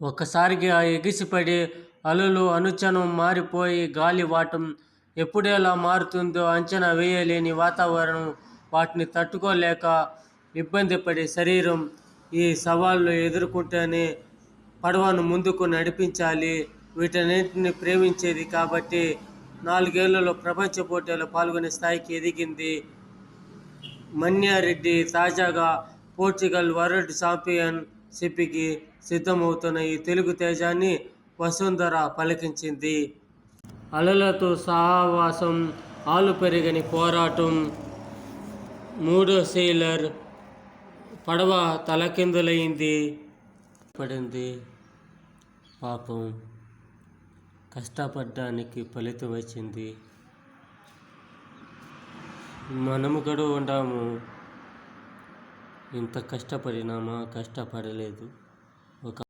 ఒక్కసారిగా ఎగిసిపడి అలలు అనుచనం మారిపోయి గాలివాటం ఎప్పుడెలా మారుతుందో అంచనా వేయలేని వాతావరణం. వాటిని తట్టుకోలేక ఇబ్బందిపడే శరీరం ఈ సవాళ్ళు ఎదుర్కొంటేనే పడవను ముందుకు నడిపించాలి. వీటన్నింటిని ప్రేమించేది కాబట్టి 4 ఏళ్లలో ప్రపంచ పోటీలో పాల్గొనే స్థాయికి ఎదిగింది మన్యారెడ్డి. తాజాగా పోర్చుగల్ వరల్డ్ ఛాంపియన్షిప్కి సిద్ధమవుతున్న ఈ తెలుగు తేజాన్ని వసుంధర పలికించింది. అలలతో సహవాసం, ఆలుపెరగని పోరాటం. మూడో సెయిలర్ పడవ తలకిందులైంది. పడింది. పాపం కష్టపడ్డానికి ఫలితం వచ్చింది. మనము కూడా ఉండాము. ఇంత కష్టపడినామా? కష్టపడలేదు. ఒక